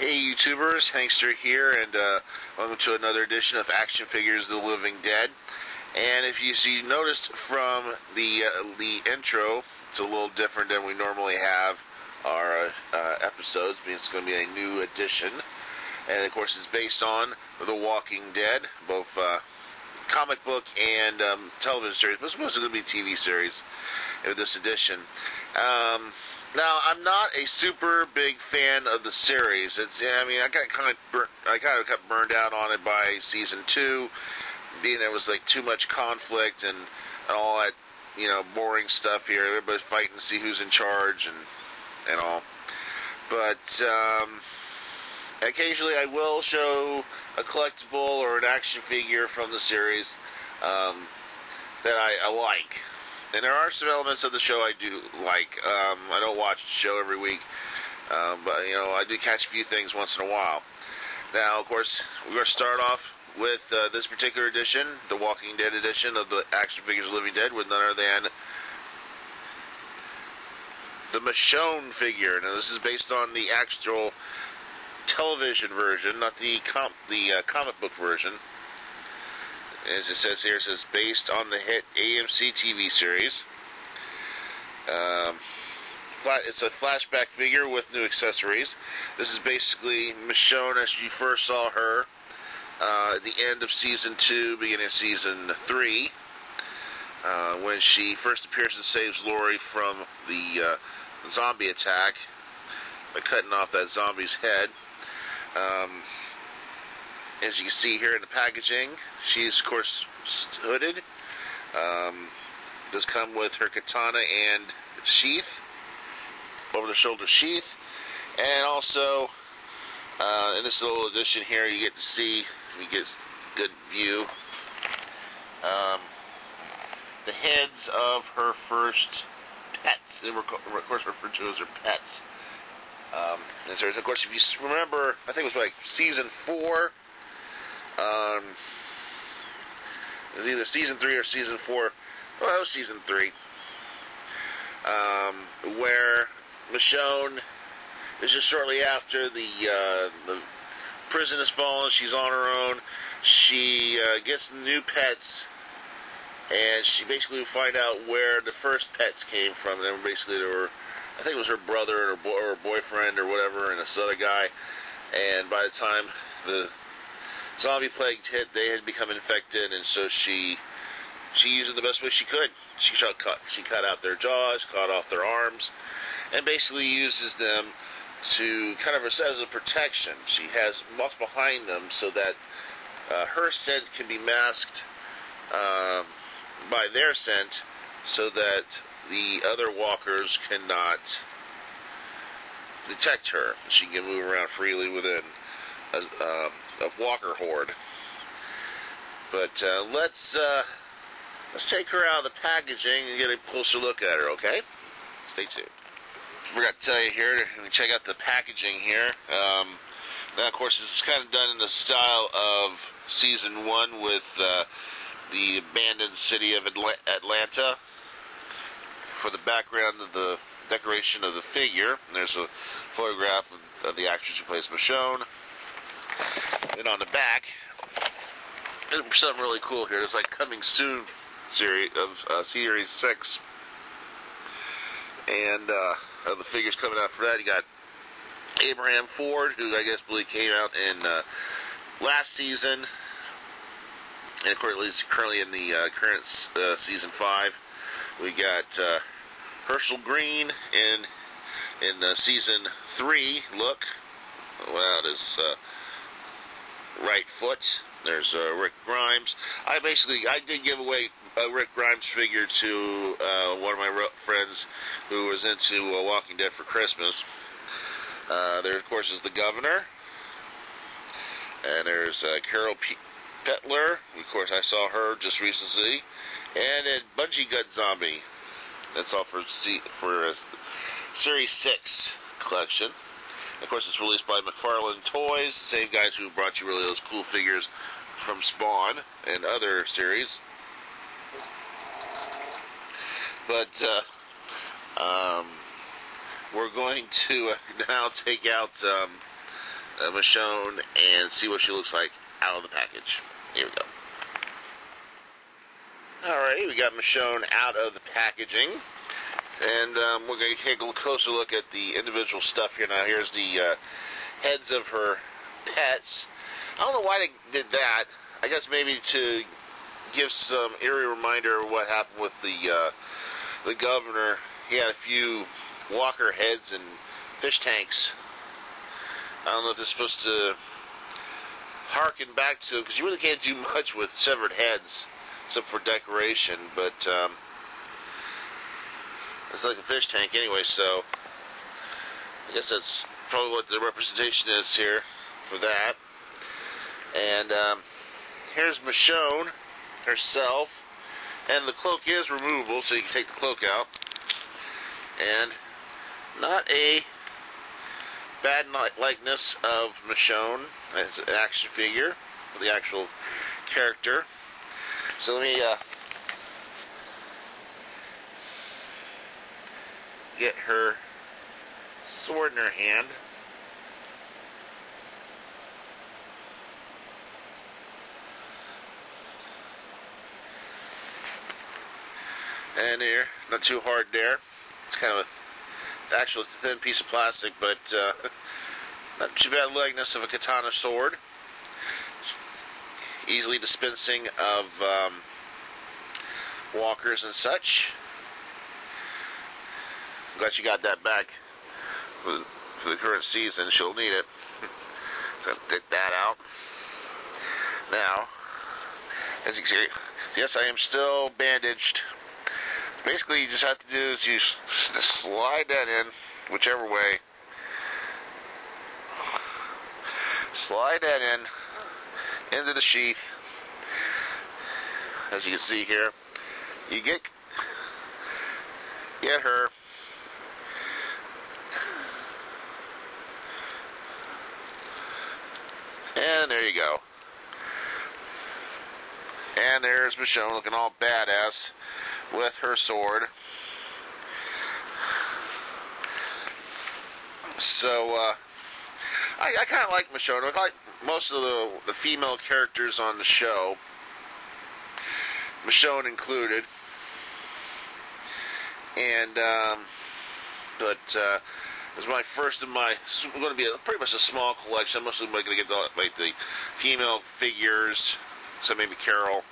Hey YouTubers, Hankster here, and welcome to another edition of Action Figures The Living Dead. And if you noticed from the intro, it's a little different than we normally have our episodes, because it's going to be a new edition. And of course it's based on The Walking Dead, both comic book and television series, but it's mostly going to be a TV series in this edition. Now, I'm not a super big fan of the series. I kind of got burned out on it by season 2, being there was like too much conflict and all that, boring stuff here. Everybody's fighting to see who's in charge and all. But occasionally I will show a collectible or an action figure from the series that I like. And there are some elements of the show I do like. I don't watch the show every week, but I do catch a few things once in a while. Now, of course, we're going to start off with this particular edition, the Walking Dead edition of the Action Figures Living Dead, with none other than the Michonne figure. Now, this is based on the actual television version, not the comic book version. As it says here, it says based on the hit AMC TV series. It's a flashback figure with new accessories. This is basically Michonne as you first saw her at the end of season 2, beginning of season 3, when she first appears and saves Lori from the zombie attack by cutting off that zombie's head. As you can see here in the packaging, she's, of course, hooded. Does come with her katana and sheath, over-the-shoulder sheath. And also, in this little edition here, you get to see, you get a good view, the heads of her first pets. They were, of course, referred to as her pets. And so, of course, if you remember, I think it was like season 4, it was either season 3 or season 4. Well, it was season 3. Where Michonne is just shortly after the prison is fallen. She's on her own. She gets new pets, and she basically will find out where the first pets came from. And basically, they were, I think it was her brother or her boyfriend or whatever, and this other guy. And by the time the zombie plague hit, they had become infected, and so she used it the best way she could. She cut out their jaws, cut off their arms, and basically uses them to kind of as a protection. She walks behind them so that her scent can be masked by their scent, so that the other walkers cannot detect her. She can move around freely within a walker horde. But let's take her out of the packaging and get a closer look at her, okay? Stay tuned. Forgot to tell you here, check out the packaging here. Now, of course, this is kind of done in the style of season 1 with the abandoned city of Atlanta for the background of the decoration of the figure. And there's a photograph of the actress who plays Michonne. And on the back, there's something really cool here. There's like coming soon series of series 6, and the figures coming out for that. You got Abraham Ford, who I believe came out in last season, and of course he's currently in the current season 5. We got Herschel Green in season 3. Look, without his right foot. There's Rick Grimes. I did give away a Rick Grimes figure to one of my friends who was into Walking Dead for Christmas. There, of course, is the Governor. And there's Carol Petler. Of course, I saw her just recently. And then Bungee Gut Zombie. That's all for Series 6 collection. Of course, it's released by McFarlane Toys, the same guys who brought you really those cool figures from Spawn and other series. But we're going to now take out Michonne and see what she looks like out of the package. Here we go. Alright, we got Michonne out of the packaging. And we're going to take a closer look at the individual stuff here. Now, here's the heads of her pets. I don't know why they did that. I guess maybe to give some eerie reminder of what happened with the governor. He had a few walker heads and fish tanks. I don't know if this is supposed to harken back to, because you really can't do much with severed heads except for decoration, but it's like a fish tank anyway, so I guess that's probably what the representation is here for that. And here's Michonne herself, and the cloak is removable, so you can take the cloak out. And not a bad likeness of Michonne as an action figure, the actual character. So let me get her sword in her hand. And here, not too hard there. It's kind of actually it's a thin piece of plastic, but not too bad likeness of a katana sword. Easily dispensing of walkers and such. Glad you got that back for the current season. She'll need it. So take that out. Now, as you can see, yes, I am still bandaged. Basically, you just have to do is you slide that in, whichever way. Slide that in into the sheath. As you can see here, you get her. And there you go. And there's Michonne looking all badass with her sword. So, I kind of like Michonne. I like most of the female characters on the show, Michonne included. And, but, it was my first of my, it's going to be pretty much a small collection. I'm mostly going to get the female figures, so maybe Carol.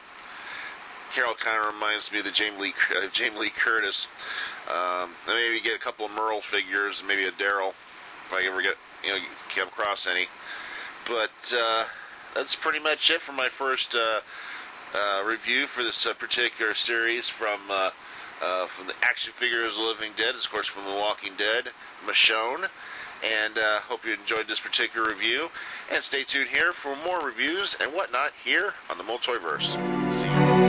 Carol kind of reminds me of the Jamie Lee Curtis. Maybe get a couple of Merle figures, and maybe a Daryl, if I ever come across any. But that's pretty much it for my first review for this particular series from the action figures of the Living Dead, of course from The Walking Dead, Michonne. And hope you enjoyed this particular review. And stay tuned here for more reviews and whatnot here on the Multiverse. See you.